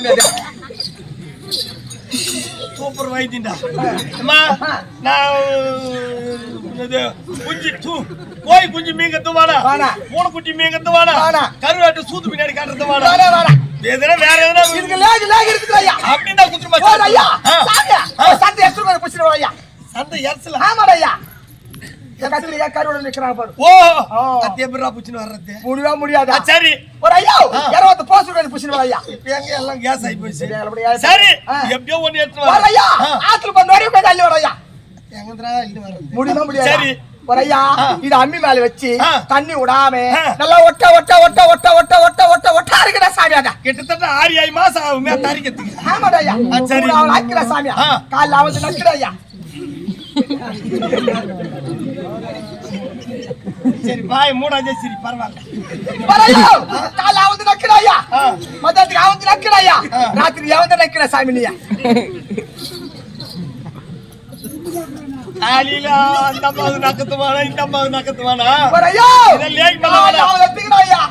சாமி சூப்பர் வைத்தியண்டா. அம்மா நான் குஞ்சு கோய் குஞ்சு மீன் கத்துவானா, மூணு குட்டி மீன் கத்துவானா, கருவாட்டு சூத்து பின்னாடி காட்டுறது வாடா. எதுனா வேற எதுனா இதுக்கு லேக் லேக் இருக்குது ஐயா. அப்படினா குத்துமா ஐயா. சந்தை எக்ஸ்ட்ரா வர புடிச்சிரு ஐயா. சந்தை எர்சல. ஆமாடா ஐயா. கத்திரிக்கா கருவாடு நிக்கறாங்க பாரு. ஓ அத்தே பிறா புடிச்சிட்டு வர்றது. முடியாதா? சரி. ஒரு ஐயா 20 போஸ்ட் வேணும் புடிச்சிரு ஐயா. இப்ப எங்க எல்லாம் கேஸ் ஆயி போச்சு. சரி. எப்படியோ ஒன்னு எடுத்து வர ஐயா. ஆத்துல வந்து நோரி போய் தள்ளி வர ஐயா. எங்கடா இல்ல வர. முடியாது. சரி. ஒரு ஐயா இது அம்மி மேல வச்சு தண்ணி விடாம நல்லா ஒட்ட இருக்குடா சாமியாடா. கிட்டத்தட்ட 6 மாசம் ஆகுமே தரிக்கிறதுக்கு. ஆமாடா ஐயா. சரி அவன் ஆக்கிற சாமியா. கால்ல அவன் நக்குடா ஐயா. சரி பாய் மூடாதே சரி பரவாயில்லை. பரவாயில்லை. கால்ல அவன் நக்குடா ஐயா. மதத்துக்கு அவன் நக்குடா ஐயா. ராத்திரி அவன் நக்குடா சாமினியா. காலையில அந்த அம்மாவு நக்கத்துவானா இந்த அம்மாவு நக்கத்துவானா ஐயா இதெல்லாம் மேல அவளை எடுத்துக்கடா ஐயா.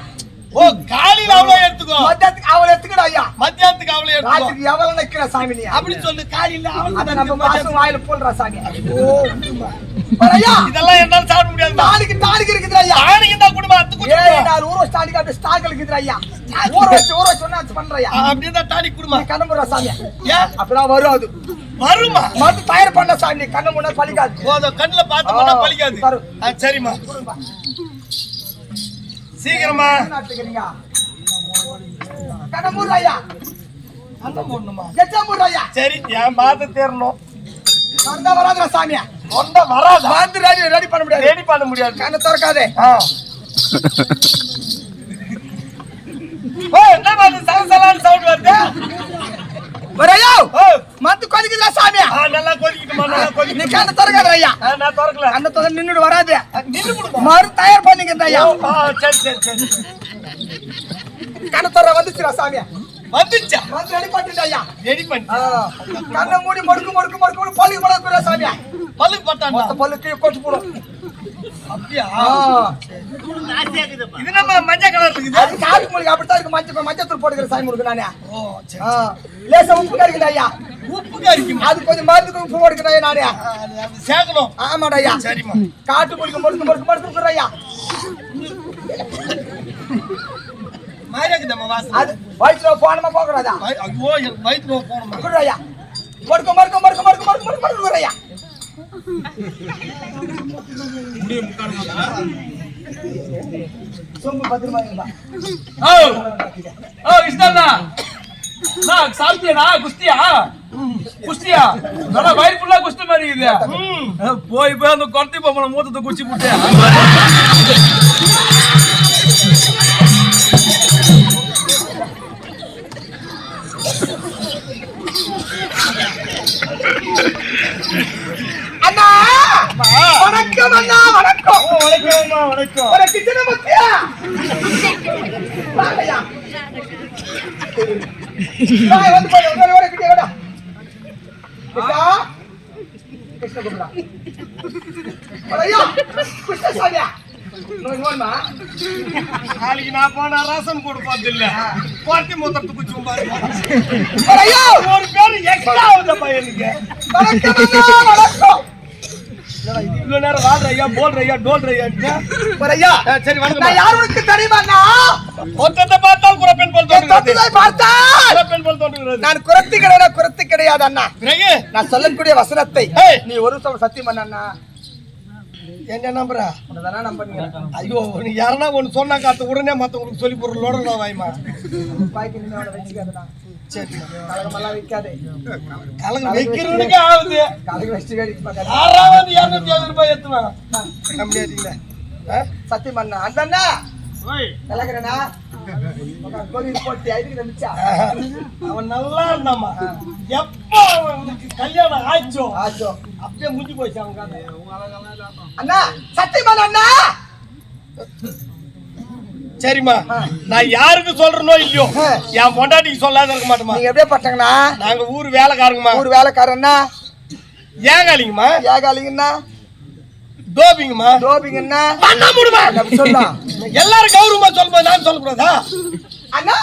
ஓ காலையில அவளை எடுத்துக்கோ, மத்தியானத்துக்கு அவளை எடுத்துக்கடா ஐயா. மத்தியானத்துக்கு அவளை எடுத்துக்கோ, ராத்திரிக்கு அவளை நக்குடா சாமினியா. அப்படி சொல்லு. காலையில அவளை அத நம்ம மாசம் வாயில போடுறா சாமி. ஐயா இதெல்லாம் என்னால சாப்பிட முடியாது. தாடிக்கு இருக்குது ஐயா. தாடிக்கு தான் குடும்ப அத்து குடும்ப. ஏய் நான் ஊர ஸ்டாடிக்கு அப்படியே ஸ்டாக் இருக்குது ஐயா. ஊர வச்சு சொன்னா பண்றயா. அப்படியே தான் தாடி குடும்ப. கண்ணமுறா சாமி. ஏன் அப்பதான் வரும் அது. வருமா? மத்து தயார் பண்ண சாமி கண்ண முன்ன பலிக்காது. ஓ கண்ணுல பார்த்து பண்ணா பலிக்காது. சரிமா சீக்கிரமா கண்ணமுறா ஐயா. அந்த பொண்ணுமா எச்சமுறா ஐயா. சரி என் பாத்து தேரணும். வந்தா வராதடா சாமியா. வந்தா வராதா? வந்து ரெடி பண்ண முடியாது. ரெடி பண்ண முடியாது. கண்ண திறக்காதே. ஓ என்ன பாத்து சலசலன்னு சவுண்ட் வருது. வரையோ மத்து கொதிக்குதா சாமியா. நல்லா கொதிக்குமா நல்லா கொதிக்கு. நீ கண்ண திறக்காத ஐயா. நான் திறக்கல. கண்ண திற நின்னுடு வராதே. நின்னு குடுமா. மறு தயார் பண்ணிக்கடா ஐயா. சரி கண்ண திற வந்துச்சுடா சாமியா. வந்துச்சா? வந்து ரெடி பண்ணிட்டா ஐயா. ரெடி பண்ணி. கண்ண மூடி மடுக்கு பல்லுக்கு மடக்குறா சாமியா. பல்லுக்கு பட்டான். மொத்த பல்லுக்கு கொட்டு போடு. அப்படியே இது நம்ம மஞ்சள் கலர் இருக்குது. அது காது மூலிகை அப்படிதான் இருக்கு. மஞ்சள் தூள் போட்டுக்கிற சாமி முருக்கு நானே. ஓ சரி. லேசா உப்பு கறிக்குடா ஐயா. உப்பு கறிக்குமா? அது கொஞ்சம் மருந்துக்கு உப்பு போட்டுக்கிறா நானே. அது சேக்கணும். ஆமாடா ஐயா. சரிமா. காட்டு மூலிகை மடுக்கு ஐயா. மாயக்குதம்மா வாசம். அது வயித்துல போனமா போகறாதா? ஐயோ வயித்துல போணுமா? குடுடா ஐயா. மடுக்கு ஐயா. முடிய முக்காலமா. சொம்பு பத்திரமா இருந்தா. கிருஷ்ணா நான் சாப்பிட்டியா? குஸ்தியா நல்லா வயிறு ஃபுல்லா குஸ்தி மாதிரி இருக்குது. போய் அந்த கொரத்தி பொம்மனை மூத்தத்தை குச்சி போட்டேன். அண்ணா வணக்கம் அண்ணா. வணக்கம். வணக்கம். ஒரு கிச்சன மத்தியா. வாங்கயா. வந்து போய் ஒரு கிட்ட வாடா. கிருஷ்ணா குமரா. ஐயா கிருஷ்ண சாமியா. நோய்மா. நாளைக்கு நான் போனா ரசம் போடு பாத்தில்ல. பாட்டி மூத்தத்து குச்சி பாரு. ஐயா ஒரு பேர் எக்ஸ்ட்ரா ஆகுது பையனுக்கு. வணக்கம். இவ்வளவு நேரம் வாடுறையா போல்றையா டோல்றையா. சரி வணக்கம். நான் யார் உனக்கு தெரியுமாண்ணா? ஒத்தத்தை பார்த்தால் குறப்பெண் போல் தோன்றுகிறது. நான் குறத்து கிடையாது அண்ணா. நான் சொல்லக்கூடிய வசனத்தை நீ ஒரு சத்தியம் பண்ணா. என்ன நம்புறா? உன்னதானா நம்புறீங்க? ஐயோ நீ யாரனா ஒன்னு சொன்னா காத்து உடனே மத்தவங்களுக்கு சொல்லி பொருளோட நான் வாய்மா. பாய்க்கு நின்னோட வெச்சிக்காதடா. சரி கலகமெல்லாம் வைக்காதே. கலகம் வைக்கிறவனுக்கு ஆகுது. கலகம் வெச்சி கடி பாக்க. யாராவது 250 ரூபாய் ஏத்துவான். கம்மியாதீங்க. சத்தியம் பண்ணா. அண்ணா. ஓய் கலகறனா. கோவில் போட்டு ஐதுக்கு நம்பிச்சா. அவன் நல்லா இருந்தாமா. எப்போ அவனுக்கு கல்யாணம் ஆச்சோ அப்படியே முடிஞ்சு போச்சு அவன் கதை. அண்ணா சத்தியம் பண்ண அண்ணா. சரிம்மா நான் யாருக்கு சொல்றனோ இல்லையோ என் பொண்டாட்டிக்கு சொல்லாத இருக்க மாட்டோமா. நீங்க எப்படியே பட்டங்கண்ணா? நாங்க ஊர் வேலைக்காரங்கம்மா. ஊர் வேலைக்காரன்னா ஏகாலிங்கம்மா. ஏகாலிங்கண்ணா. டோபிங்கம்மா. டோபிங்கண்ணா. பண்ண முடியுமா? சொல்லலாம். எல்லாரும் கௌரவமா சொல்லும்போது நான் சொல்லக்கூடாதா? அண்ணா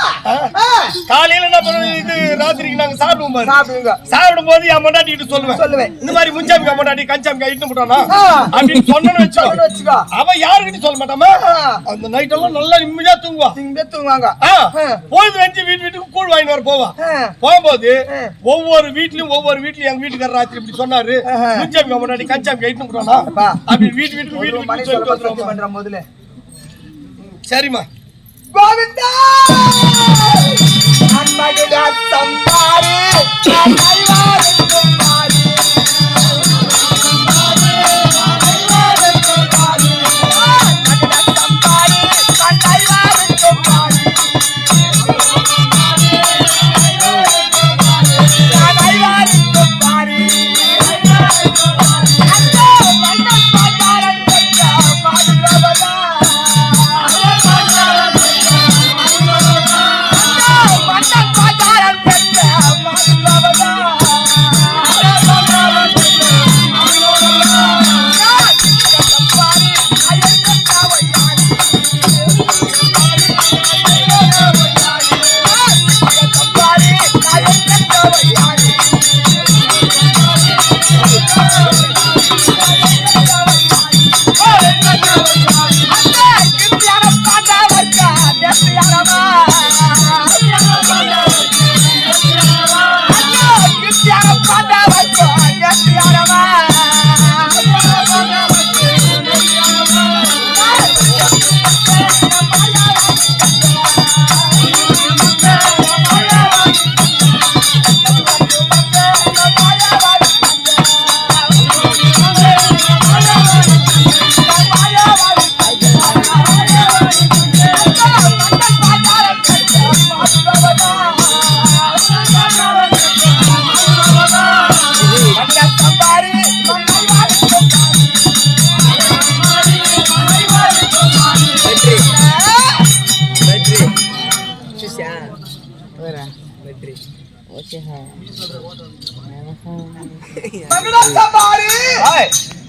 காலையில என்ன பண்ணுவோம் இது ராத்திரிக்கு நாங்க சாப்பிடுவோம் பாரு. சாப்பிடுங்க சாப்பிடும் போது என் பொண்டாட்டி கிட்ட சொல்லுவேன் இந்த மாதிரி முஞ்சாமிக்கா பொண்டாட்டி கஞ்சாமிக்கா இட்டு போட்டானா அப்படின்னு சொன்னேன்னு வச்சுக்கோ அவ யாருக்கிட்ட சொல்ல மாட்டாமா அந்த நைட் எல்லாம் நல்லா நிம்மதியா தூங்குவாங்க பொழுது வந்து வீட்டுக்கு கூழ் வாங்கிட்டு வர போகும்போது ஒவ்வொரு வீட்லயும் எங்க வீட்டுக்காரர் ராத்திரி இப்படி சொன்னாரு முஞ்சாமிக்கா பொண்டாட்டி கஞ்சாமிக்கா இட்டு போட்டானா அப்படின்னு வீட்டுக்கு பண்ற முதல்ல சரிம்மா கோவிந்தா அன்மகுடா சம்பாரி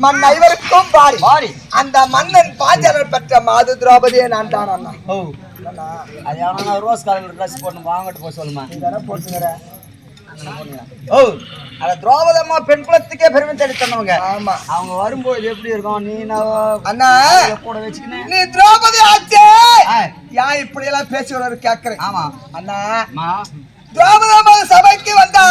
மன்னைவருக்கும் பாரி அந்த மன்னன் பாஞ்சாலர் பெற்ற மாது திரௌபதியை நான் தான் அண்ணா. அது எவனா ரோஸ் கலர் ட்ரெஸ் போட்டு வாங்கிட்டு போய் சொல்லுமா போட்டுங்கிற அத திரௌபதம்மா பெண் குலத்துக்கே பெருமை தேடி தந்தவங்க. ஆமா அவங்க வரும்போது எப்படி இருக்கும் நீ அண்ணா கூட வச்சுக்கினேன் நீ திரௌபதி ஆச்சே ஏன் இப்படி எல்லாம் பேசி வர கேக்குறேன். ஆமா அண்ணா திரௌபதி சபைக்கு வந்தா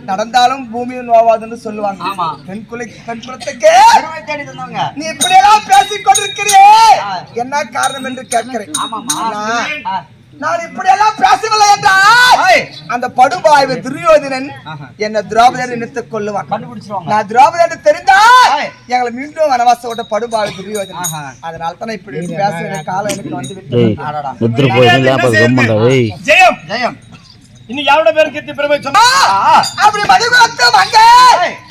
நடந்தாலும் பூமியும் நோவாதுன்னு சொல்லுவாங்க. ஆமா பெண் குலத்துக்கே பெருமை தேடி தந்தவங்க. நீ இப்படி எல்லாம் பேசிக் கொண்டிருக்கிறியே என்ன காரணம் என்று கேட்கிறேன். நான் இப்படி எல்லாம் பேசவில்லை என்றால் அந்த படுபாய்வு துரியோதனன் என்ன திரௌபதியை நினைத்துக் கொள்ளுவான். நான் திரௌபதி என்று தெரிந்தால் எங்களை மீண்டும் வனவாச விட்ட படுபாய்வு துரியோதனன். அதனால தான் இப்படி பேசுற காலம் எனக்கு வந்து விட்டு ஜெயம் ஜெயம் இன்னும் யாரோட பேருக்கு எத்தி பெருமை சொன்னா அப்படி மதுகுலத்து மங்க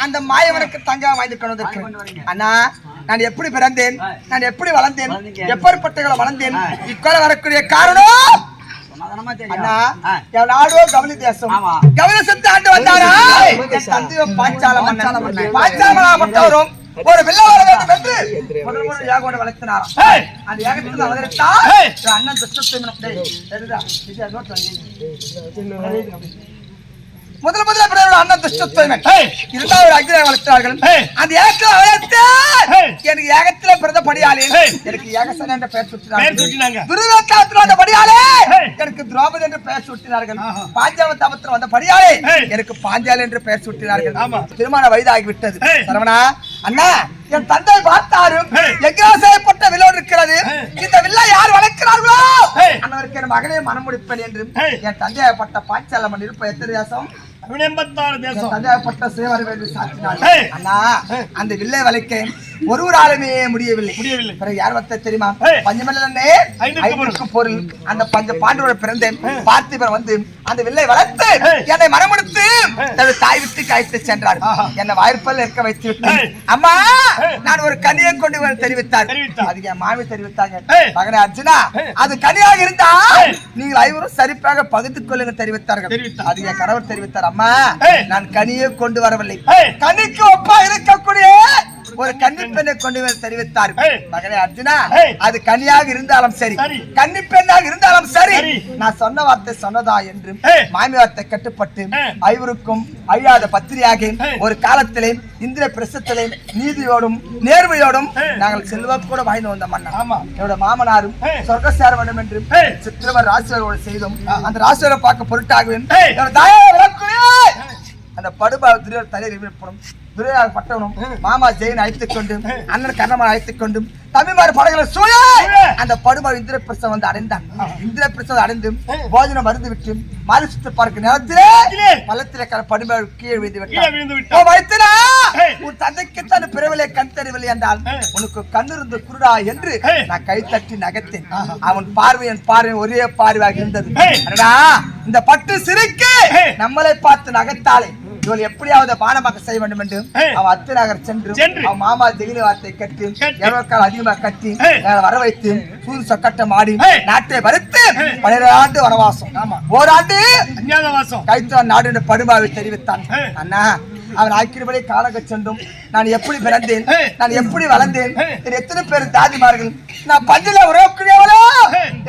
அந்த மாயவனுக்கு தங்க வாங்கி கொண்டு இருக்கிறேன். அண்ணா நான் எப்படி பிறந்தேன், நான் எப்படி வளர்ந்தேன், எப்படிப்பட்டகளை வளர்ந்தேன், இக்கொலை வரக்கூடிய காரணம் அண்ணா என் நாடோ கவனி தேசம் கவனசத்து ஆண்டு வந்தாரா தந்தையும் பாஞ்சாலமன்னரும் ஒரு வெள்ள வர வேண்டும் என்று முதல் முதல் யாகோட வளர்த்தினாராம். அந்த யாகத்தில் அவதரித்தார் அண்ணன் முதல் முதல்ல அண்ணன் துஷ்டத்வயன் இரண்டாவது அக்னியை வளர்த்தார்கள். அந்த ஏகத்தில் வளர்த்து எனக்கு ஏகத்திலே பிறந்த படியாளே எனக்கு ஏகசன் என்ற பெயர் சுட்டினார்கள். துருவத்தாபத்தில் வந்த படியாளே எனக்கு திரௌபதி என்று பெயர் சுட்டினார்கள். பாஞ்சாலத்தாபத்தில் வந்த படியாளே எனக்கு பாஞ்சாலி என்று பெயர் சுட்டினார்கள். திருமண வயதாகிவிட்டது. சரவணா அண்ணா என் தந்தை பார்த்தாரும் எங்கோ செய்யப்பட்ட வில்லோடு இருக்கிறது. இந்த வில்லை யார் வளர்க்கிறார்களோ அன்னவருக்கு என் மகனே மனம் முடிப்பேன் என்று என் தந்தையப்பட்ட பாஞ்சாலமன் இருப்ப எத்தனை தேசம் 86 தேசம் தந்தையப்பட்ட சேவர் வேண்டி சாத்தினார். அண்ணா அந்த வில்லை வளைக்க ஒருவராலுமே முடியவில்லை. பிறகு யார் வந்த தெரியுமா? பஞ்சமல்லனே ஐந்துக்கு பொருள் அந்த பஞ்ச பாண்டவர் பிறந்தேன் பார்த்திபன் வந்து அந்த வில்லை வளர்த்து என்னை மனமுடித்து தனது தாய் விட்டு காய்த்து சென்றார். என்னை வாய்ப்பல் இருக்க வைத்து விட்டார். அம்மா நான் ஒரு கனியை கொண்டு தெரிவித்தார். அது என் மாமி தெரிவித்தாங்க. மகனே அர்ஜுனா அது கனியாக இருந்தா நீங்கள் ஐவரும் சரிப்பாக பகிர்ந்து கொள்ளுங்க தெரிவித்தார்கள். அது என் கணவர் தெரிவித்தார். அம்மா நான் கனியை கொண்டு வரவில்லை. கனிக்கு ஒப்பா இருக்கக்கூடிய ஒரு கன்னி பெண்ணை கொண்டு வந்து தெரிவித்தார். மகனே அர்ஜுனா, அது கன்னியாக இருந்தாலும் சரி, கன்னி பெண்ணாக இருந்தாலும் சரி, நான் சொன்ன வார்த்தை சொன்னதா என்று மாமி வார்த்தை கட்டுப்பட்டு ஐவருக்கும் அழியாத பத்திரியாக ஒரு காலத்திலே இந்திர பிரசத்திலே நீதியோடும் நேர்மையோடும் நாங்கள் செல்வம் கூட வாய்ந்து வந்த மன்னன். என்னோட மாமனாரும் சொர்க்க சேர வேண்டும் என்று சித்திரவர் ராசிவரோடு செய்தோம். அந்த ராசிவரை பார்க்க பொருட்டாகவே அந்த படுபாவ தலைவர் பட்டவனும் மாமா ஜெயின் அழைத்துக் கொண்டு அண்ணன் கர்ணமான் அழைத்துக் கொண்டு தமிழ்மாறு படங்களை சூழ அந்த படுபாவ இந்திர பிரசவம் வந்து அடைந்தான். இந்திர பிரசவம் அடைந்து போஜனம் மருந்து விட்டு மாறி சுற்று பார்க்க நேரத்திலே பள்ளத்திலே படுபாவ கீழே விழுந்து விட்டான். உன் தந்தைக்கு தன் பிறவிலே கண் தெரியவில்லை என்றால் உனக்கு கண்ணிருந்து குருடா என்று நான் கை தட்டி நகைத்தேன். அவன் பார்வையின் பார்வை ஒரே பார்வையாக இருந்தது. இந்த பட்டு சிரிக்கு நம்மளை பார்த்து நகைத்தாலே இவள் எப்படியாவது பானமாக செய்ய வேண்டும் என்று அவன் அத்து நகர் சென்று அவன் மாமா ஜெயிலி வார்த்தை கட்டி எவ்வளவு அதிகமாக கட்டி வர வைத்து சூது சொக்கட்டம் ஆடி நாட்டை வறுத்து 12 ஆண்டு வனவாசம், ஓராண்டு கைத்தவன் நாடு என்று படுபாவை தெரிவித்தான். அண்ணா, அவன் ஆக்கிரபடி காலக சென்றும் நான் எப்படி பிறந்தேன், நான் எப்படி வளர்ந்தேன், எத்தனை பேர் தாதிமார்கள், நான் பஞ்சில உறவுக்குரியவளோ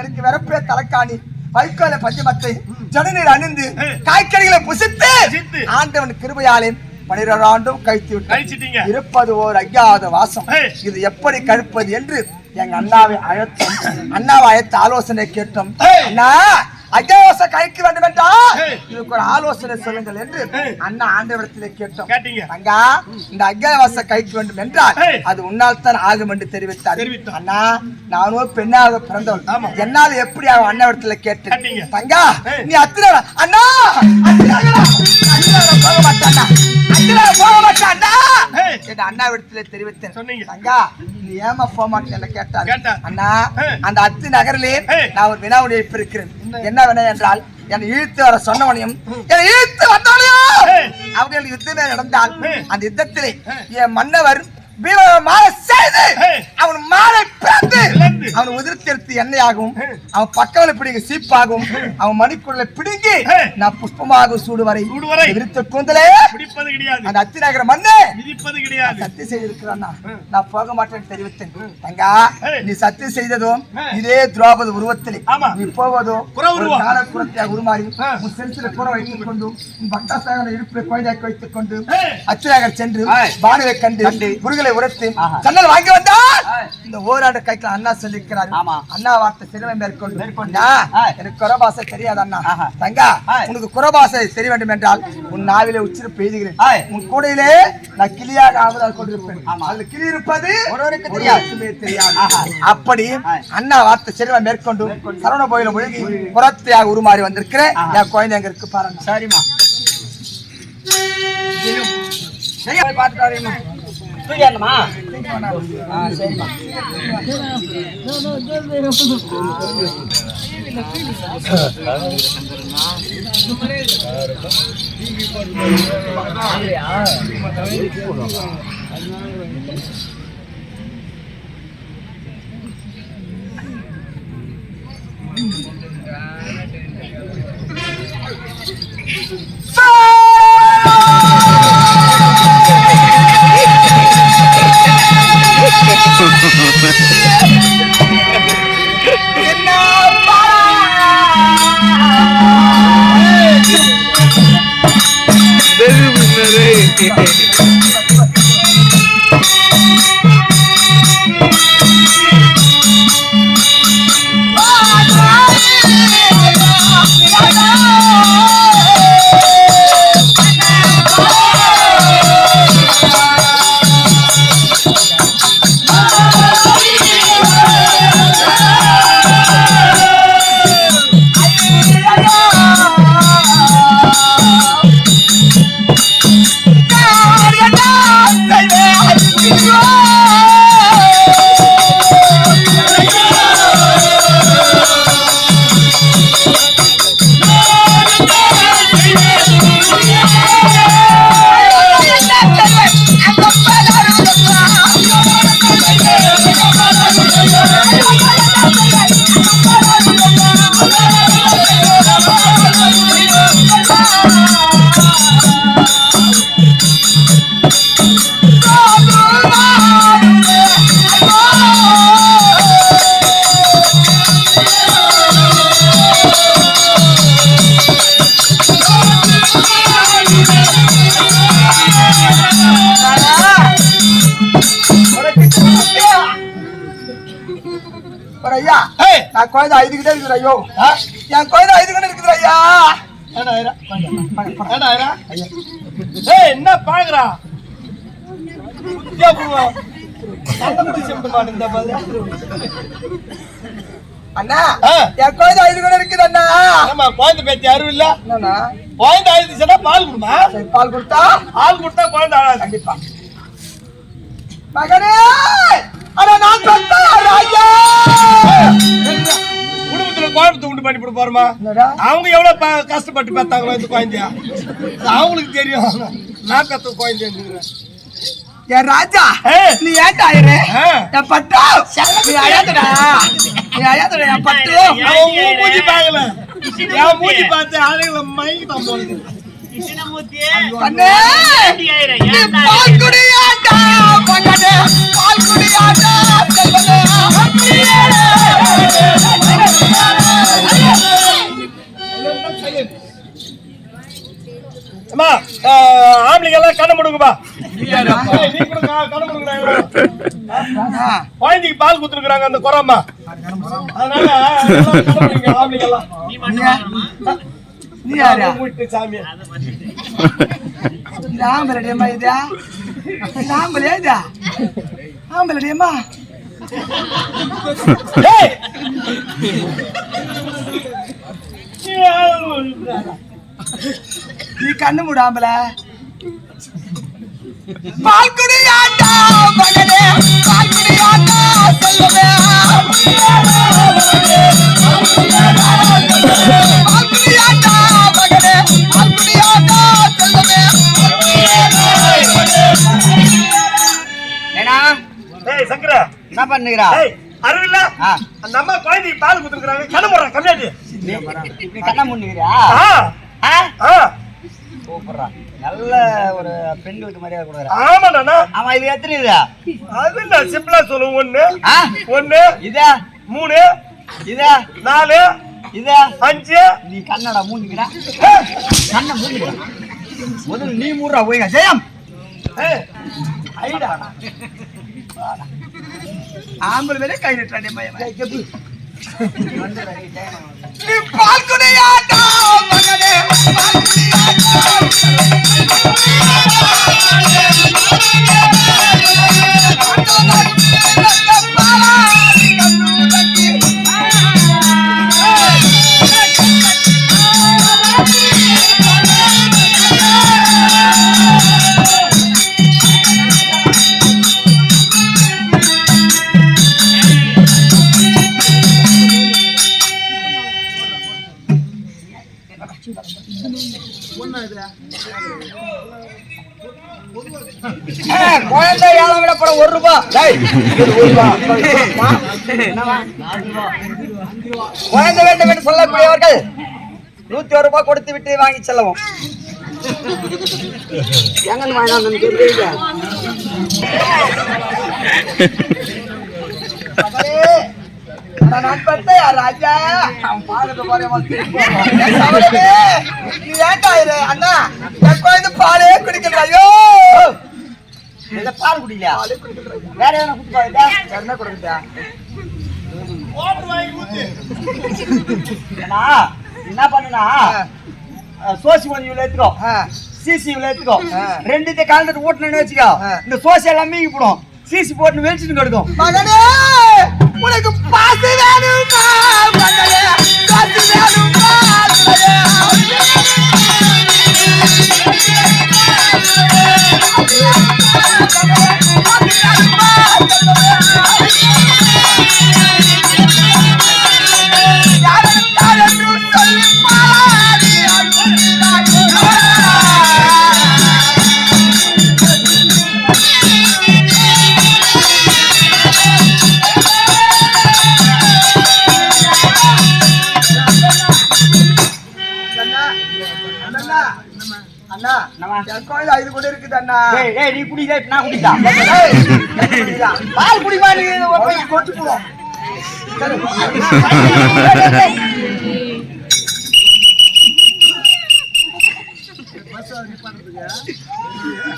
எனக்கு வெறப்பே தலைக்காணி வைக்கோல பஞ்சமத்தை ஜனநீர் அணிந்து காய்கறிகளை புசித்து ஆண்டவன் கிருபையாலே 12 ஆண்டும் கழித்து விட்டு இருப்பது ஓர் அஞ்ஞாத வாசம். இது எப்படி கழிப்பது என்று எங்க அண்ணாவை அழைத்து ஆலோசனை கேட்டோம். அண்ணா, அஜாவாச கழிக்க வேண்டும் என்றால் இதுக்கு ஒரு ஆலோசனை சொல்லுங்கள் என்று அண்ணா ஆண்டவரத்திலே கேட்டோம். அங்கா, இந்த அஜாவாச கழிக்க வேண்டும் என்றால் அது உன்னால் தான் ஆகும் என்று தெரிவித்தார். அண்ணா, நானும் பெண்ணாக பிறந்தவள், என்னால் எப்படி அவன் அண்ணவரத்துல கேட்டேன். தங்கா, நீ அத்திர அண்ணா போக மாட்டாண்டா, போக மாட்டாண்டா என்று அண்ணாவிடத்திலே தெரிவித்தேன். தங்கா, நீ ஏமா போக மாட்டேன் கேட்டார். அண்ணா, அந்த அத்தி நகரிலே நான் ஒரு வினாவுடைய இருக்கிறேன். என்ன வினை என்றால், என்னை இழுத்து வர சொன்னவனையும் என்னை இழுத்து வந்தவனையும் அவர்கள் யுத்தமே நடந்தால் அந்த யுத்தத்திலே என் மன்னவர் அவன் மாலை பிறந்து அவன் உதிர்த்தெடுத்து எண்ணெயாகவும் அவன் பக்கவலை பிடிங்க சீப்பாகவும் அவன் மணிக்குள்ள பிடுங்கி நான் புஷ்பமாக சூடுவரை விருத்த கூந்தலே அந்த அத்திநகர மண்ணே சத்தியம் செய்திருக்கிறான். நான் போக மாட்டேன்னு தெரிவித்தேன். தங்கா, நீ சத்தியம் செய்ததும் இதே திரௌபதி உருவத்திலே நீ போவதும் காலக்குறத்தையாக உருமாறி உன் செல்சில கூட வைத்துக் கொண்டும் பட்டாசாக இடுப்பில் கோயிலாக்கி வைத்துக் கொண்டு அத்திநகர் சென்று பானுவை கண்டு முருகலை உரத்து சன்னல் வாங்கி வந்தால் இந்த ஓராண்டு கைக்கு அண்ணா சொல்லிருக்கிறார். அண்ணா வார்த்தை சிறுமை மேற்கொண்டா எனக்கு குறபாசை தெரியாது. அண்ணா, தங்கா, உனக்கு குறபாசை தெரிய வேண்டும் என்றால் உன் நாவிலே உச்சிருப்பு எழுதுகிறேன். உன் கூடையிலே நான் கிளியாக ஆவதால் கொண்டிருப்பேன். அது கிளி இருப்பது தெரியாது. அப்படி அண்ணா வார்த்தை சிறுமை மேற்கொண்டு சரவண கோயில ஒழுகி புறத்தையாக உருமாறி வந்திருக்கிறேன். என் குழந்தை அங்க இருக்கு பாருங்க. சரிம்மா, பார்த்துட்டு தூக்கிடணுமா? சரிம்மா. Oh, ஒரு ஐயா நான் குழந்தை 5 கிட்ட இருக்குது ஐயோ என் குழந்தை 5 கிட்ட இருக்குது ஐயா என்ன பாக்குறா அண்ணா என் குழந்தை 5 கிட்ட இருக்குது அண்ணா குழந்தை பேத்தி யாரும் இல்ல என்னண்ணா குழந்தை அழுதுச்சுன்னா பால் கொடுமா பால் கொடுத்தா குழந்தை அழாது கண்டிப்பா மகனே அட நான் சொந்த ராஜா குடும்பத்துல குழப்பத்தை உண்டு பண்ணி போட போறோமா அவங்க எவ்வளவு கஷ்டப்பட்டு பெத்தாங்களோ இந்த குழந்தையா அவங்களுக்கு தெரியும் நான் பெத்த குழந்தை என் ராஜா நீ ஏன்டா ஆயிரு என் பட்டு நீ அழாதடா என் பட்டு மூஞ்சி பாக்கல என் மூஞ்சி பார்த்து ஆளுங்களை மயங்கி தான் போகுது அண்ணே நீ பால் குடியாட்டா மகனே பால் குடியாட்டா அம்மா ஆம்பளைங்க எல்லாம் கண்ண முடுங்கப்பா நீ கூட கண்ண முடுங்க குழந்தைக்கு பால் குடுத்துருக்காங்க அந்த குறம்மா அதனால ஆம்பளைங்க எல்லாம் நீ யாரா சாமி ஆம்பளடியம்மா இதா ஆம்பளையா இதா ஆம்பளடியம்மா நீ கண்ணு மூடு ஆம்பள பால் குடியாட்டா மகனே பால் குடியாட்டா செல்வமே பால் குடியாட்டா மகனே பால் குடியாட்டா செல்வமே ஏனா ஏய் சங்கர என்ன பண்ணுகிறா அருவில்ல அந்த அம்மா குழந்தைக்கு பால் குடுத்துருக்காங்க கண்ண போடுறான் கம்மியாட்டி நீ கண்ண முன்னிக்கிறியா சூப்பரா நல்ல ஒரு பெண்களுக்கு மரியாதை கொடுக்குற ஆமாண்ணா ஆமா இது எத்தனை இதா அது இல்ல சிம்பிளா சொல்லுவோம் ஒண்ணு இதா 3 இதா 4 இதா 5 நீ கண்ணடா மூஞ்சிக்கிறா கண்ண மூஞ்சிக்கிறா முதல்ல நீ மூடுறா போய்ங்க ஜெயம் ஐடா ஆம்பளை வேலை கை நட்டாடியம்மா நீ பால் குடியாட்டா மகனே பால் குழந்தை ஏழை விடப்பட 1 ரூபாய் குழந்தை வேண்டும் என்று சொல்லக்கூடியவர்கள் 101 ரூபாய் கொடுத்து விட்டு வாங்கி செல்லவும் எங்க வாங்கினா நான் பார்த்தா ராஜா அவன் பாடுறது நீ ஏட்டாயிரு அண்ணா என் குழந்தை பாலே குடிக்கல ஐயோ பால் குடிக்கலையா வேற எதனா குடிப்பா என்ன கொடுக்குதா என்ன பண்ணுனா சோசி கொஞ்சம் இவ்வளவு எடுத்துக்கோ சிசி இவ்வளவு எடுத்துக்கோ ரெண்டுத்தையும் கலந்துட்டு ஊட்டணும்னு வச்சுக்கோ இந்த சோசி எல்லாம் மீங்கி போடும் சிசி போட்டு வெளிச்சிட்டு கிடக்கும் மகனே உனக்கு பாசு வேணுமா மகனே பாசு வேணுமா அண்ணா என் குழந்தை 5 கூட இருக்குது அண்ணா நீ குடிதா நான் குடிதா பால் குடிமா நீ கொட்டு போவோம்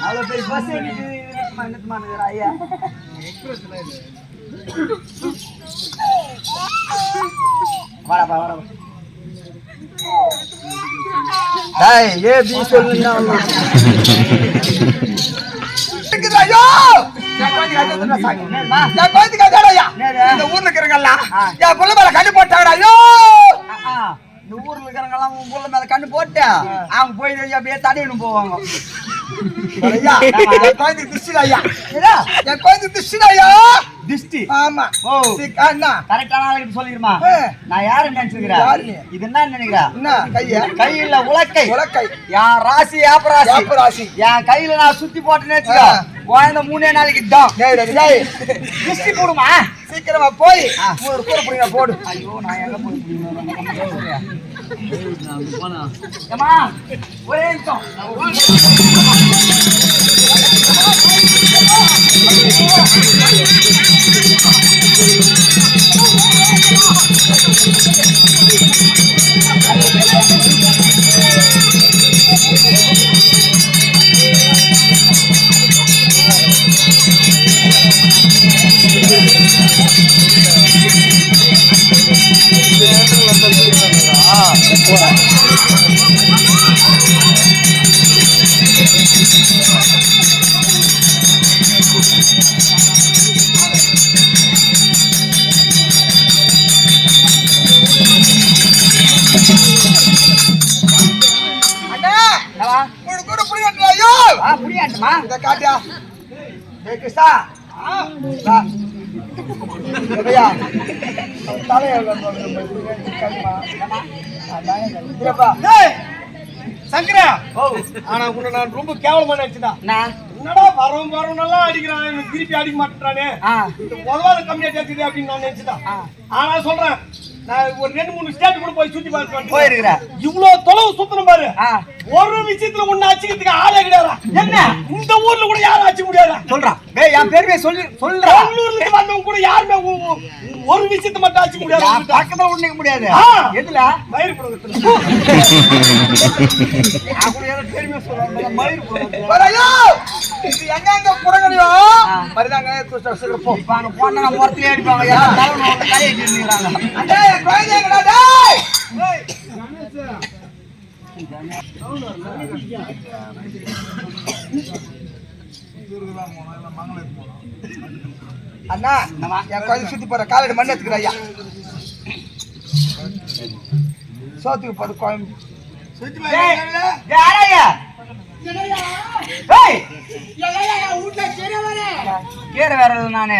அவ்வளவு பெரிய பஸ் ஐயா வாடா வாடா. டேய் ஏ பி சொல்லுங்க. ஐயோ என் குழந்தைக்கு அதாடா இந்த ஊர்ல இருக்கிறவங்கலாம் என் புள்ள மேல கண்ணு போட்டாங்கடா. ஐயோ இந்த ஊர்ல இருக்கிறவங்கலாம் உன் புள்ள மேல கண்ணு போட்டு அவங்க போய் அப்படியே தடையிடும் போவாங்க. ஐயா என் குழந்தைக்கு திருஷ்டிடா ஐயா. என் குழந்தைக்கு திருஷ்டிடா ஐயா. திஷ்டி. ஆமா. ஓ அண்ணா கரெக்டான ஆளுக்கு சொல்லிருமா. நான் யாரு நினைச்சுக்கிறேன்? இது என்ன நினைக்கிறேன்? என்ன கைய கை இல்ல உலக்கை. உலக்கை என் ராசி ஏப்ப ராசி. என் கையில நான் சுத்தி போட்டேன்னு வச்சுக்கோ குழந்தை 3 நாளைக்கு தான் திஷ்டி போடுமா. சீக்கிரமா போய் ஒரு கூரை புடிங்க போடு. ஐயோ நான் எங்க போய் ஏமா ஒரே நிமிஷம். புரியாட்டுமா இத காட்டியா ஏ கிருஷ்ணா ஐயா தலையில சங்கரா ஆனா உன்னை நான் ரொம்ப கேவலமா நினைச்சுதான். என்னடா வரும் நல்லா அடிக்கிறான் இவன் திருப்பி அடிக்க மாட்டேன்றானே இந்த உதவாத கம்மியா கேட்குது அப்படின்னு நான் நினைச்சுதான். ஆனா சொல்றேன் நான் ஒரு 2-3 ஸ்டேட் கூட போய் சுத்தி பார்த்து போயிருக்கிறேன். இவ்வளவு தொலைவு சுத்தணும் பாரு. ஒரு விஷயத்துல உன்னை அச்சுக்கிறதுக்கு ஆளே கிடையாதா? என்ன இந்த ஊர்ல கூட யாரும் அச்சுக்க முடியாதா? சொல்றான் என் பேருமே சொல்றேன். பெங்களூர்ல வந்தவங்க கூட யாருமே ஒரு விஷயத்தை மட்டும் அச்சுக்க முடியாது. பக்கத்துல ஒண்ணுக்க முடியாது. எதுல மயிறு புறத்துல பெருமை சொல்றாங்க மயிறு இது எங்க புறங்களையோ மரிதாங்க போ அங்க போனா முறத்திலே அடிப்பாங்க. தலையை கிழிக்கிறாங்க. குழந்தைங்களா டேய் அண்ணா என் குழந்தை சுத்தி போற காலடி மண் எடுத்துக்கிற ஐயா சோத்துக்கு போற குழம்பு கீரை வேற நானு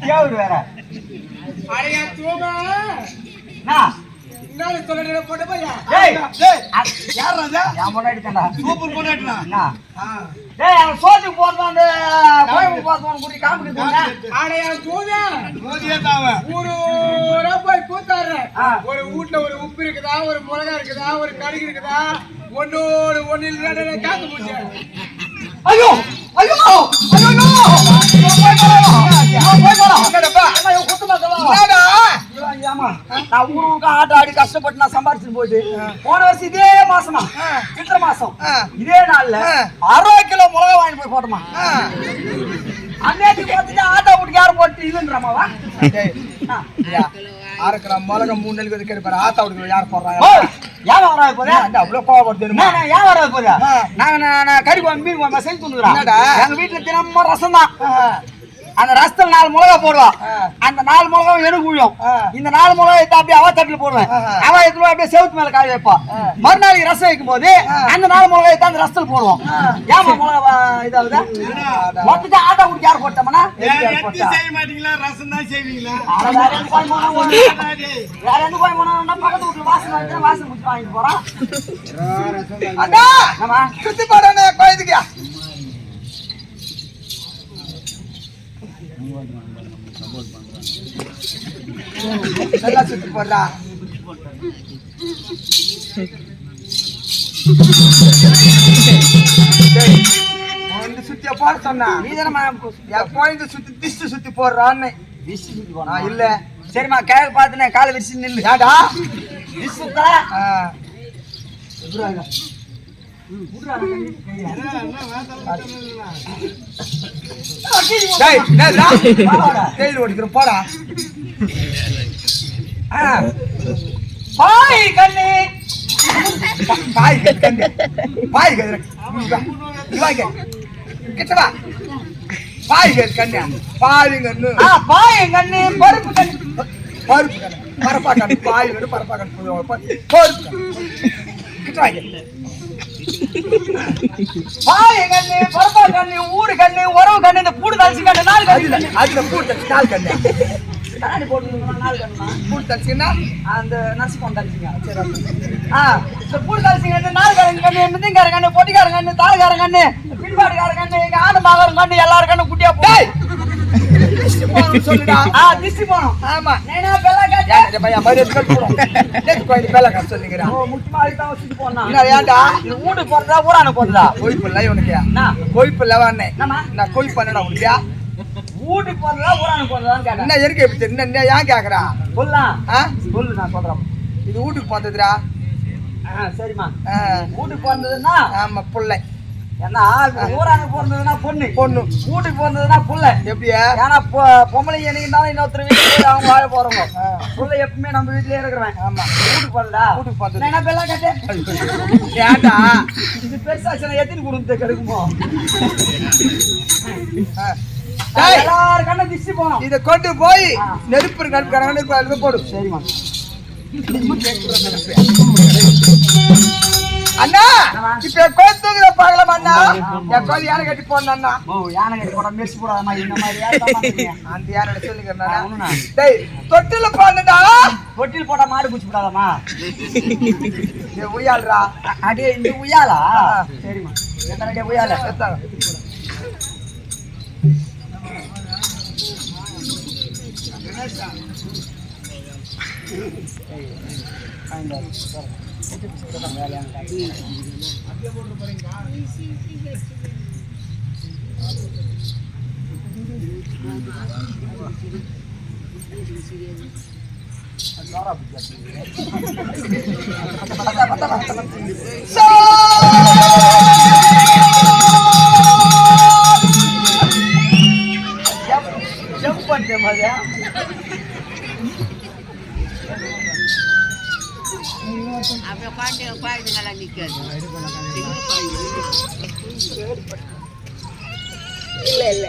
கேவுரு வேற சோத்துக்கு போறது அந்த கோயம்பு போறது கூட்டி காமிட்டு போய் கூத்தாடுற ஒரு வீட்டுல ஒரு உப்பு இருக்குதா ஒரு மிளகா இருக்குதா ஒரு கடுகு இருக்குதா ஒன்னு காத்து போச்சு. ஐயோ ஐயோ ஐயோ நான் ஊருக்கு ஆட்ட ஆடி கஷ்டப்பட்டு நான் சம்பாரிச்சுட்டு போயிட்டு போன வருஷம் இதே மாசமா சித்திரை மாசம் இதே நாள்ல 60 கிலோ மிளகா வாங்கி போய் போட்டோமா. அன்னைக்கு பார்த்துட்டு ஆட்டா வீட்டுக்கு யாரும் போட்டு இதுன்றாமாவா ஆறுக்கிற மிளகா 3 நாளைக்கு வந்து கேட்பாரு ஆத்தா வீட்டுக்கு யார் போடுறாங்க ஏன் வராது போதா அவ்வளவு கோவப்படுது ஏன் வராது போதா நாங்க கறி குழம்பு மீன் குழம்பு செஞ்சு தந்துக்கிறோம். எங்க வீட்டுல தினமும் ரசம் தான். அந்த ரசத்துல 4 மிளகா போடுவோம். அந்த 4 மிளகாவும் எனக்கு விழும். இந்த 4 மிளகா எடுத்து அப்படியே அவ தட்டுல போடுவேன். அவ எடுத்து அப்படியே செவுத்து மேல காய வைப்பா. மறுநாளைக்கு ரசம் வைக்கும் போது அந்த 4 மிளகா எடுத்து அந்த ரசத்துல போடுவோம். ஏமா மிளகா இதாவது மொத்தத்தை ஆட்டா குடிக்க யார் போட்டோம்னா செய்ய மாட்டீங்களா? ரசம் தான் செய்வீங்களா? வேற எந்த கோயம் போனா பக்கத்து வீட்டுல வாசனை வாங்கிட்டு வாசனை குடிச்சு வாங்கிட்டு போறான். அண்ணா சுத்தி போறானே கோயத்துக்கு நல்லா சுத்தி போடுறா. சுத்திய போட சொன்னா நீ தானே என் கோயந்து சுத்தி திஷ்டி சுத்தி போடுறான்னு விசி சுத்தி போனா இல்ல சரிம்மா கேட்க பார்த்துனேன் காலை விரிச்சு நில்லு. ஏடா விசுத்தா டேய் என்னடா தேயில ஓடிக்கிறோம் போடா பாய் கண்ணு பாய் கண்ணு பாய் கண்ணு இவாங்க கிட்டவா பாய் கண்ணு பாய் கண்ணு பாய் கண்ணு பருப்பு கண்ணு பருப்பு கண்ணு பரப்பா கண்ணு பாய் கண்ணு பரப்பா கண்ணு பருப்பு கிட்டவாங்க பாய் கண்ணு பருப்பா கண்ணு ஊடு கண்ணு உறவு கண்ணு இந்த பூடு தாளிச்சு கண்ணு நாலு கண்ணு அதுல பூட்டு நாலு கண்ணு கண்ணாடி போட்டு நாலு கண்ணா பூட்டு தச்சுன்னா அந்த நரசிம்மன் தாளிச்சிங்க இந்த பூடு தாளிச்சிங்க நாலு கண்ணு மிதிங்கார கண்ணு பொட்டிக்கார கண்ணு தாழ்கார கண்ணு பின்பாடுகார கண்ணு எங்க ஆடு மகரம் கண்ணு எல்லாரும் கண்ணு குட்டியா போய் சொல்லுடா திஷ்டி போனோம் ஆமா நேனா பெல்லா காட்ட பையா மாதிரி கட்டுறோம் டேய் கோயில் பேல கட்ட சொல்லிங்கறா ஓ முக்கியமா தான் வச்சிட்டு போனா என்ன ஏன்டா இது ஊடு போறதா ஊரான போறதா கோயில் பிள்ளை உனக்கு என்ன கோயில் லவானே என்னமா நான் கோயில் பண்ணடா உனக்கு ஊடு போறதா ஊரான போறதான்னு கேட்டேன் என்ன எதுக்கு எப்படி என்ன ஏன் கேக்குறா சொல்லலாம் சொல்லு நான் சொல்றேன் இது வீட்டுக்கு போந்ததுடா சரிம்மா ஆ, வீட்டுக்கு போறதுன்னா ஆமா புள்ளை ஏன்னா ஊரான போறதுன்னா பொண்ணு பொண்ணு வீட்டுக்கு போறதுன்னா புள்ள எப்படியா ஏன்னா பொம்பளை என்னைக்குனாலும் இன்னொருத்தர் வீட்டுக்கு போய் அவங்க வாழ போறவங்க புள்ள எப்பவுமே நம்ம வீட்லயே இருக்கிறவன் ஆமா வீட்டுக்கு போறதா வீட்டுக்கு போந்தது என்ன பெல்லாம் கேட்டேன் ஏன்டா இது பெருசாச்சுன்னா எத்தனை குடும்பத்தை கெடுக்குமோ டேய், எல்லாரும் கண்ண திஷ்டி போனோம் இத கொண்டு போய் நெருப்பு நெருப்பு போடு சரிம்மா அண்ணா இப்ப கோயத்தூர்ல பாக்கலாம் அண்ணா என் கோயில் யானை கட்டி போனா ஓ யானை கட்டி போட மெர்சி போடாதம்மா இந்த மாதிரி அந்த யானை சொல்லிக்கிறேன் டேய் தொட்டில போனடா தொட்டில் போட்டா மாடு பூச்சி போடாதம்மா உய்யாள்ரா அடே இந்த உய்யாலா சரிம்மா எத்தனை உய்யால எத்தாங்க ஜம்ப் பண்ணிட்ட மாதிரி அப்ப பாட்டுங்களா நிக்காது இல்ல இல்ல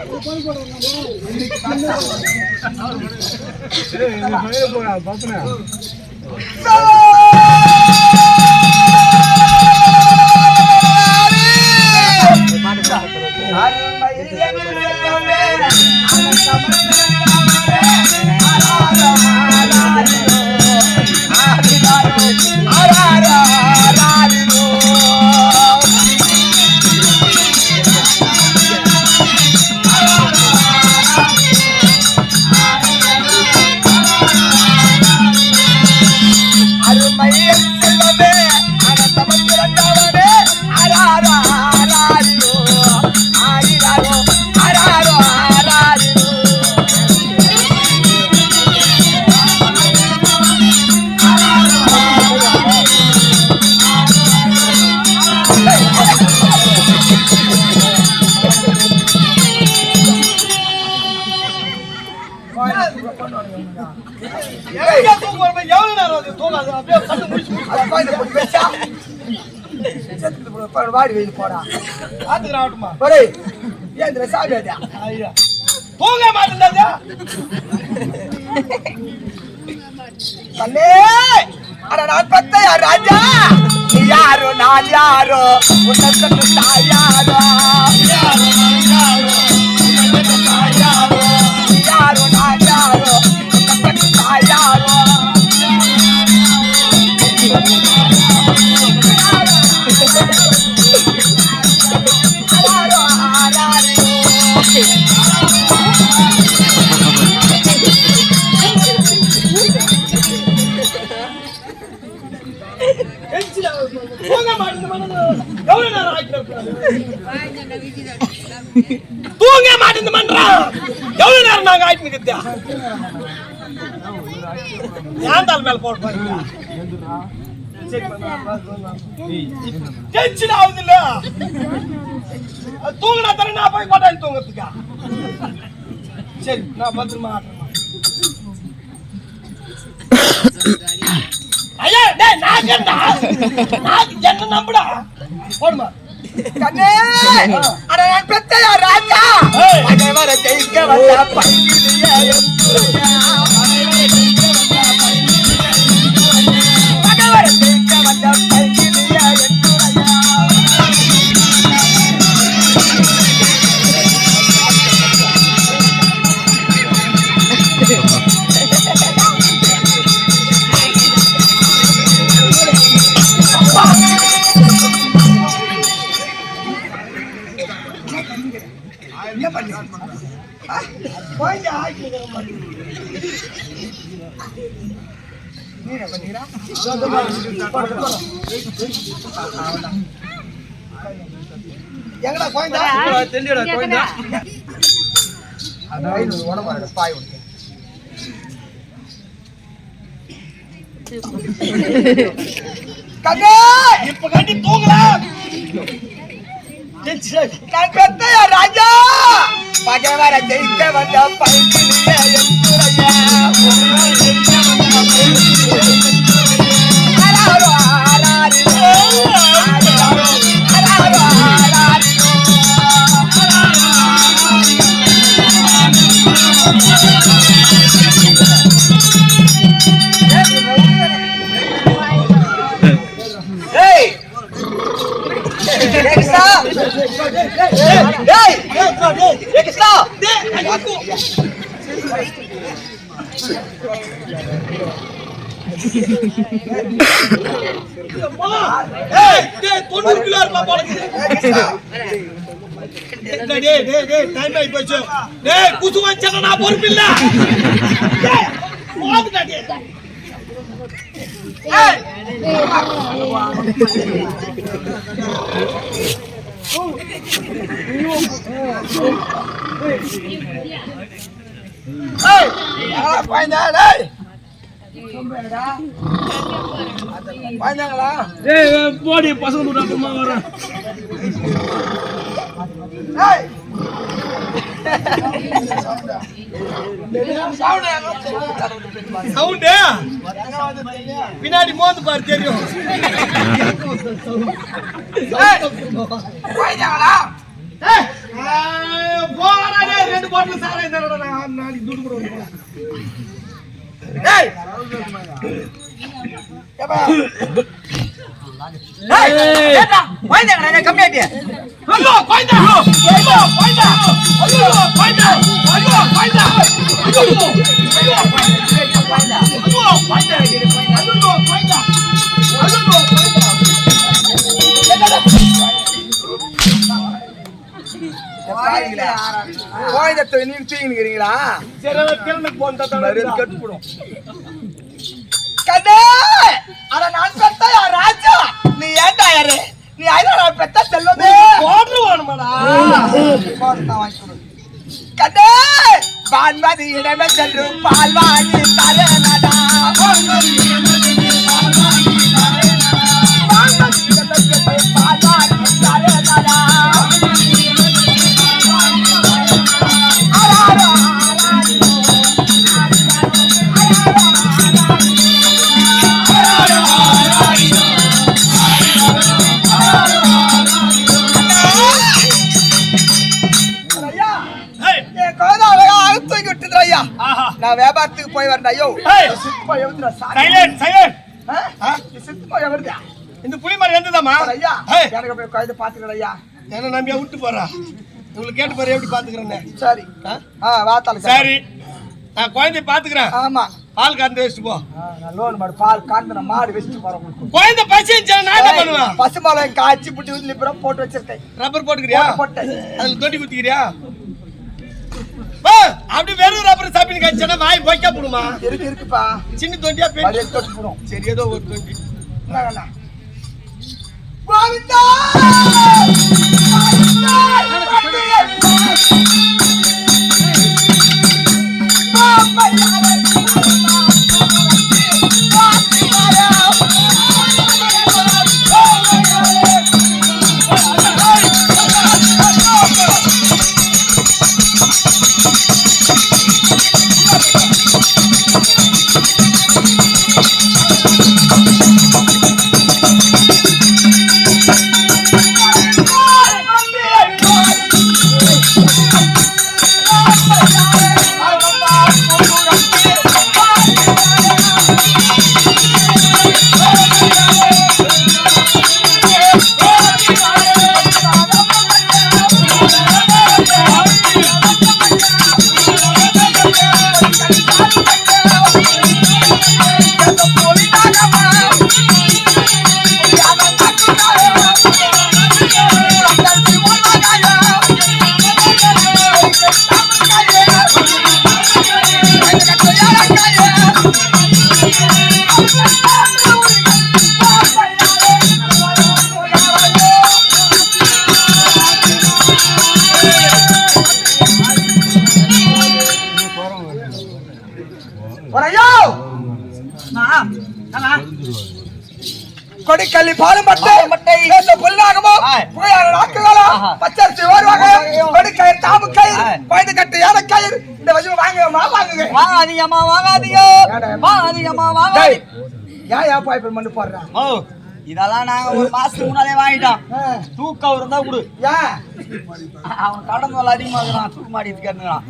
வாடி வெயில் போடா ஆத்துக்கு ஆகட்டுமா ஒரே ஏன் சாப்பிடாதா ஐயா தூங்க மாட்டேன்டா கண்ணே அட நான் பத்த யார் ராஜா நீ யாரோ நான் யாரோ உன்னை சொன்ன தாயாரோ யாரோ நான் யாரோ உன்னை சொன்ன தாயாரோ தூங்க மாட்டேன் மன்றான் எவ்வளவு நேரம் நாங்க ஆயிட்டு நிக்கிறதா ஏன் தால் மேல போட டென்ஷன் ஆகுது இல்ல தூங்கினா தானே நான் போய் கொண்டாடி தூங்குறதுக்கா சரி நான் பத்திரமா ஐயா டேய் நான் என்ன நம்புடா போடுமா கண்ணே அட நான் பெத்தையா ராஜா பகைவர ஜெயிக்க வந்த பையிலியே பகைவர ஜெயிக்க வந்த பையிலியே என்ன பண்ணி நீங்க பண்ணீங்களா எங்கடா கோயந்தா தெரியடா கோயந்தா அந்த ஐது உடம்பு பாய் உனக்கு கண்ணே இப்ப கட்டி தூங்கலாம் நான் பெத்தையா ராஜா பகைவர ஜெயிக்க வந்த பையிலியே குசு வச்சா நான் பொறுப்பில்ல போடி பசங்க அப்புறமா வரேன் சவுண்ட் பின்னாடி மோந்து பாரு தெரியும் போறானே 2 பாட்டில் சாராயம் தரடா நான் நாளைக்கு துடு கூட வரேன் டேய் ஏப்பா டேய் ஏடா வாய்டா கம்மியாட்டியா ஐயோ வாய்டா ஐயோ வாய்டா ஐயோ வாய்டா ஐயோ வாய்டா ஐயோ ஐயோ வாய்டா ஐயோ வாய்டா ஐயோ வாய்டா கோயந்தத்தை நீங்க தூங்கிக்கிறீங்களா சரி கிளம்புக்கு போந்தா கட்டு போடும் கண்ணே அட நான் பெத்தையா ராஜா நீ ஏன்டா யாரு நீ ஐயா பெத்த செல்வமே போட்டு வேணுமாடா கண்ணே பான்மதி இடமே சென்று பால் வாங்கி தரேனடா பான்மதி இடமே சென்று பால் வாங்கி தரேனடா நான் வியாபாரத்துக்கு போய் வரேன் ஐயோ இந்த புலி மாதிரி வந்துதாமா ஐயா எனக்கு போய் குழந்தை பாத்துக்கிறேன் ஐயா என்ன நம்பியா விட்டு போறா உங்களுக்கு கேட்டு பாரு எப்படி பாத்துக்கிறேன்னு சரி வாத்தால சரி நான் குழந்தைய பாத்துக்கிறேன் ஆமா பால் கறந்து வச்சுட்டு போ நான் லோன் மாடு பால் காந்து மாடு வச்சுட்டு போறேன் குழந்தை பசிச்சா நான் என்ன பண்ணுவேன் பசுமாலை காய்ச்சி புட்டி ஊத்தி லிப்பரம் போட்டு வச்சிருக்கேன் ரப்பர் போட்டுக்கிறியா போட்டேன் அதுல தொட்டி குத்திக்கிறியா அப்படி வெறும் ரப்பர் சாப்பிட்டு காய்ச்சா வாய் வைக்க போடுமா இருக்குப்பா சின்ன தொண்டியா பெரிய தொட்டி போடும் சரி ஏதோ ஒரு தொண்டி கோவிந்தா ஐயோ கொடிக்கல்லி பாலும் மட்டை பேச புல்லாகமோ புகையான நாக்குகளோ பச்சரிசி ஓடுவாங்க கொடிக்கயிறு தாமு கயிறு குழந்தை கட்டு யானை கயிறு இந்த வசதி வாங்குங்க வாங்காதீங்க ஏன் பாய்ப்பு மண்ணு போடுறான் இதெல்லாம் நாங்க ஒரு மாசத்துக்கு முன்னாலே வாங்கிட்டோம். தூக்க அவர் இருந்தா கொடு. அவன் கடன் வேலை அதிகமா இருக்கிறான். தூக்கு மாடி இருக்காருங்கிறான்.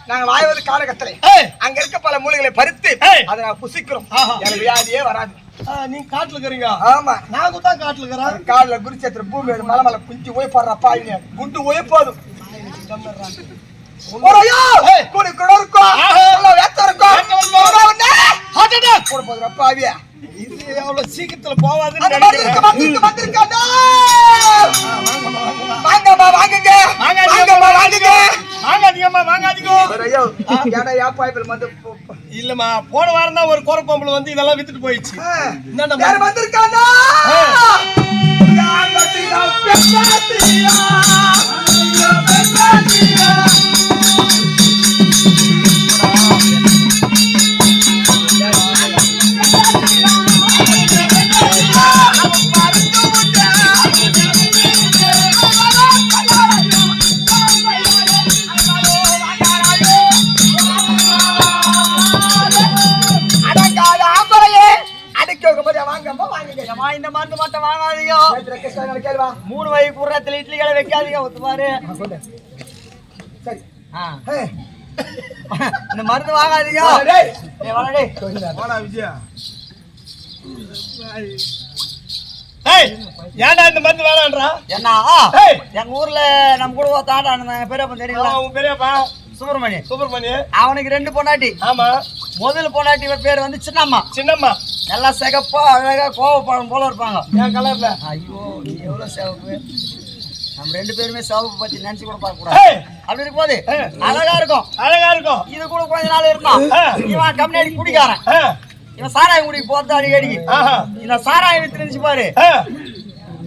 நாங்க வாய்வது காலகட்டளை அங்க இருக்க பல மூலிகளை பறித்து அதை நான் புசிக்கிறோம். எனக்கு வியாதியே வராது. நீங்க காட்டுல இருக்கிறீங்க? ஆமா, நாங்க தான் காட்டுல இருக்கிறோம். காடுல குருச்சேத்திர பூமி மலை மலை குஞ்சு ஓய்ப்பாடுற பாயினு குண்டு ஓய்ப்போதும் சீக்கிரத்துல போவாது. இல்லம்மா, போன வாரம் தான் ஒரு கோரப்பாம்புல வந்து இதெல்லாம் வித்துட்டு போயிடுச்சு. இந்த மருந்து மட்டும் வாங்காதீங்க. 3 வகை குர்ரத்துல இட்லிகளை வைக்காதீங்க. ஒத்துப்பாரு. இந்த மருந்து வாங்காதீங்க. ஏன்டா இந்த மருந்து வேணான்றா? என்ன எங்க ஊர்ல நம்ம கூட தாண்டா பெரியப்பா தெரியல. பெரியப்பா சுப்பிரமணி. அவனுக்கு 2 பொண்டாட்டி. ஆமா. முதல் பொண்டாட்டி பேர் வந்து சின்னம்மா. நல்லா சிகப்பா அழகா கோவப்பழம் போல இருப்பாங்க. என் கலர்ல. ஐயோ, நீ எவ்வளவு சிவப்பு. நம்ம 2 பேருமே சிவப்பு பத்தி நினைச்சு கூட பார்க்க கூடாது. அப்படி இருக்கும்போது அழகா இருக்கும். இது கூட கொஞ்ச நாள் இருந்தான். இவன் கம்யூனிட்டி குடிக்காரன். இவன் சாராயம் குடிக்கு போறது அடிக்கடிக்கு. இந்த சாராயம் வித்து பாரு.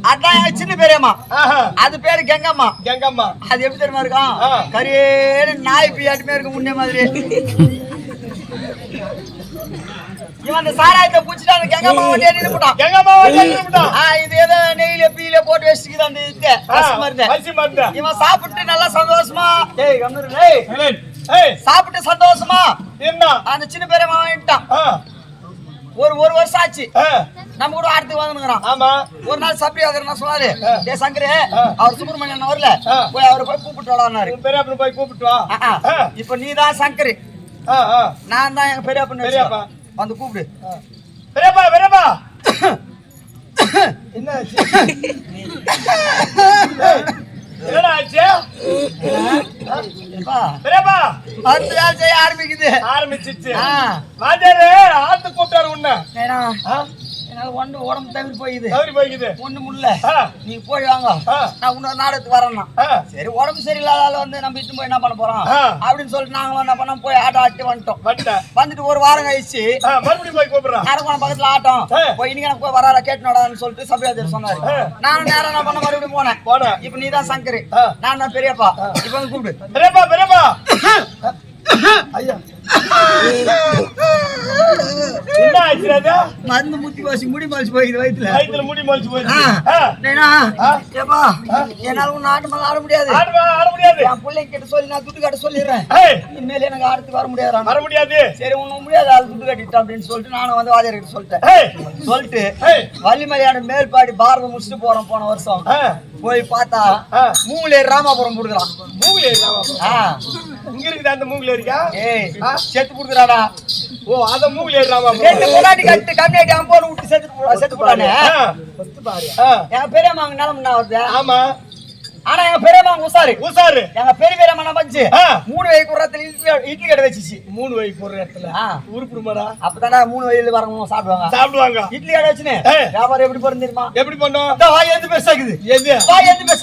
அதான் சின்ன பேரியம்மா. அது பேரு கெங்கம்மா. அது எப்படி தெரியுமா இருக்கும்? கரியேன்னு நாய் பியாட்டுமே இருக்கும் முன்னே மாதிரி. இவன் அந்த சாராயத்தை பூச்சிட்டு அந்த கெங்கம்மா வண்டி ஏறி போட்டான். இது ஏதோ நெய்ல பீல போட்டு வச்சுக்குது அந்த மருந்து. இவன் சாப்பிட்டு நல்லா சந்தோஷமா அந்த சின்ன பேரியம்மா வாங்கிட்டான். ஒரு வருஷம் ஆச்சு. நம்ம கூட ஆடுத்து வாங்கினுங்கிறான். ஒரு நாள் சப்ரி ஆகுறேன் சொன்னாரு. சங்கரு, அவர் சுப்பிரமணியன் வரல, போய் அவரை போய் கூப்பிட்டு வாடாரு. பெரியப்பா போய் கூப்பிட்டு வா. இப்ப நீ தான் சங்கரு, நான் தான் எங்க பெரியப்பா. வந்து கூப்பிடு. பெரியப்பா என்ன என்னடா ஆச்சு? பெரியப்பா மருந்து வேலை செய்ய ஆரம்பிச்சிச்சு. வாஜாரு ஆத்து கூப்பிட்டாரு உன்ன. ஒன்று உடம்பு தவிர போயிக்குது. ஒண்ணு முல்ல. நீ போய் வாங்க, நான் இன்னொரு நாடகத்துக்கு வரேன்னா. சரி, உடம்பு சரியில்லாத வந்து நம்ம இட்டு போய் என்ன பண்ண போறோம் அப்படின்னு சொல்லிட்டு நாங்களும் என்ன பண்ணோம், போய் ஆட்டம் ஆட்டி வந்துட்டோம். வந்துட்டு ஒரு வாரம் கழிச்சு மறுபடியும் போய் கூப்பிடுறோம். அரக்கோணம் பக்கத்துல ஆட்டம் போய் இன்னைக்கு எனக்கு போய் வராத கேட்டுனோடான்னு சொல்லிட்டு சபையாதர் சொன்னாரு. நானும் நேரம் என்ன பண்ண மறுபடியும் போனேன். இப்ப நீ தான் சங்கரு, நான் தான் பெரியப்பா. இப்ப வந்து கூப்பிடு. பெரியப்பா என்ன ஆச்சு ராஜா? மருந்து முத்தி வாசி முடி மலிச்சு போயிடுது வயிற்றுல. வயித்துல முடி மலிச்சு போயிடுச்சு. ஏப்பா என்னால ஒன்னும் ஆட்டு மேல ஆட முடியாது. ஆட முடியாது. என் பிள்ளைங்க கிட்ட சொல்லி நான் துட்டு கட்ட சொல்லிடுறேன். இனிமேல் எனக்கு ஆடுத்து வர முடியாது. வர முடியாது. சரி ஒன்னும் முடியாது, அது துட்டு கட்டிட்டான் அப்படின்னு சொல்லிட்டு நானும் வந்து வாதியார் கிட்ட சொல்லிட்டேன். சொல்லிட்டு வள்ளிமலையான மேல்பாடி பாரதம் முடிச்சுட்டு போறோம். போன வருஷம் போய் பார்த்தா மூங்கலேர் ராமாபுரம் கொடுக்குறான். மூங்கலேர் ராமாபுரம் இங்க இருக்குது. அந்த மூங்கலேர் இருக்கா? செத்து கொடுக்குறாடா. ஓ, அத மூங்கலேர் ராமாபுரம். ரெண்டு பொண்டாட்டி கட்டு கம்மியாட்டி அம்போன்னு விட்டு செத்து போடானே. என் பெரியம்மா அங்க நிலம வருது. ஆமா. ஆனா எங்க பெரியம்மா உசாரு எங்க பெரியம்மா என்ன பண்ணுச்சு, 3 வயது குறத்துல இட்லி கடை வச்சிச்சு. 3 வயது போற இடத்துல உருப்புடுமாடா? அப்பதானே 3 வயதுல வரவங்க சாப்பிடுவாங்க. இட்லி கடை வச்சுன்னு வியாபாரம் எப்படி போறது தெரியுமா? எப்படி பண்ணோம்? வாய் எது பேசாக்குது. வாய் எது பேச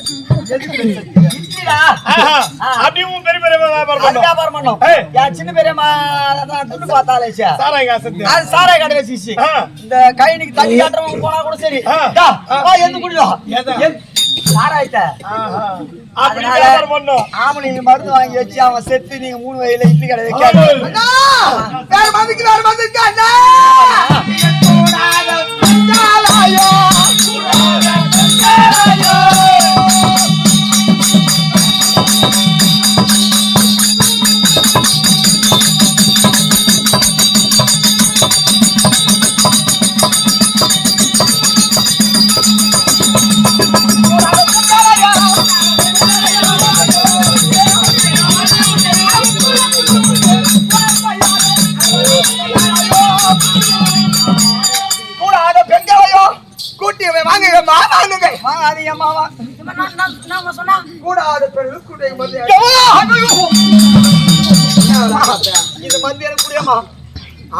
இட்லிடா. அப்படியும் பெரிய பெரிய வியாபாரம் பண்ணோம். என் சின்ன பெரியம்மா துண்டு பார்த்தாலே சாராய் காசு அது சாராய் கடை வச்சிச்சு. இந்த கைனிக்கு தண்ணி காட்டுறவங்க போனா கூட சரி எந்த குடிவா சாராயிட்ட. ஆமா, நீங்க மருந்து வாங்கி வச்சு அவன் செத்து நீங்க 3 வயதுல இட்லி கடை வைக்காது.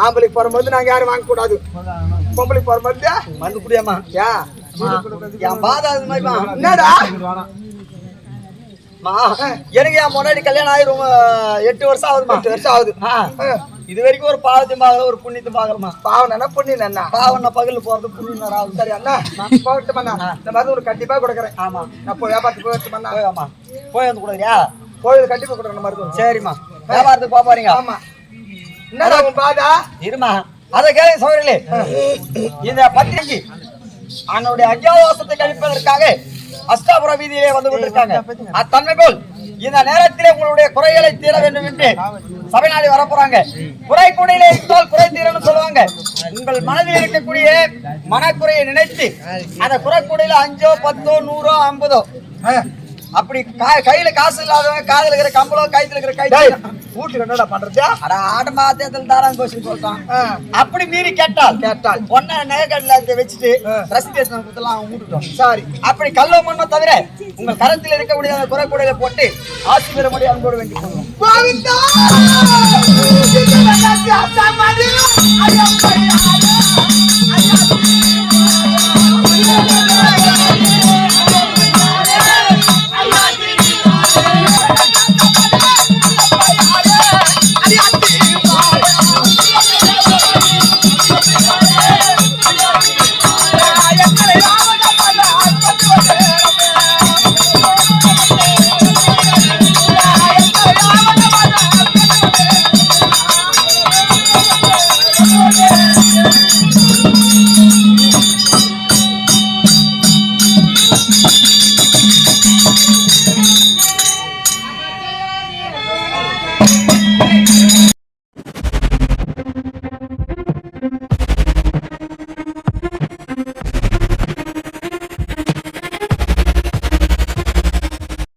ஆம்பளைக்கு போற மருந்து நாங்க யாரும் வாங்க கூடாது. பொம்பளைக்கு போற மருந்து குடியாமா. என் பாதா அது மாதிரி என்னடா எனக்கு என் முன்னாடி கல்யாணம் ஆகி ரொம்ப 8 வருஷம் ஆகுதுமா. 8 வருஷம் ஆகுது. இது வரைக்கும் ஒரு பாவத்தையும் பார்க்கல, ஒரு புண்ணியத்தையும் பார்க்கலமா. பாவம் என்ன புண்ணியம் என்ன? பாவம் நான் பகல் போறது புண்ணியம் ஆகுது. சரி அண்ணா போகட்டு பண்ணா இந்த மாதிரி ஒரு கண்டிப்பா கொடுக்குறேன். ஆமா, நான் போய் வியாபாரத்துக்கு போயிட்டு பண்ணா. ஆமா, போய் வந்து கொடுக்குறியா? போய் கண்டிப்பா கொடுக்குறேன் மருந்து. சரிம்மா, வியாபாரத்துக்கு போறீங்க. ஆமா. என்னடா உன் பாதா? இருமா, அதை கேளுங்க சோழர்களே. இந்த பத்திரிகை அவனுடைய அஜாவாசத்தை கழிப்பதற்காக அஷ்டாபுர வீதியிலே வந்து கொண்டிருக்காங்க. அத்தன்மை போல் இந்த நேரத்திலே உங்களுடைய குறைகளை தீர வேண்டும் என்று சபை நாடி வரப்போறாங்க. குறை கூடையிலே இருந்தால் குறை தீரன்னு சொல்லுவாங்க. உங்கள் மனதில் இருக்கக்கூடிய மனக்குறையை நினைத்து அந்த குறை கூடையில 5, 10, 100, 50 அப்படி கையில காசு இல்லாதவங்க காதுல இருக்கிற கம்பளம் கைத்துல இருக்கிற கை வீட்டுல என்னடா பண்றது? ஆடமா தேர்தல் தாராங்க கோஷம் சொல்றான். அப்படி மீறி கேட்டால் ஒன்ன நகைக்கடல வச்சுட்டு ரசீது கொடுத்தலாம் அவங்க விட்டுட்டோம். சாரி, அப்படி கல்ல மண்ணை தவிர உங்கள் கரத்தில் இருக்கக்கூடிய அந்த குறை கூடையில போட்டு ஆட்சி பெற முடியும் அன்போடு வேண்டி போடுவோம்.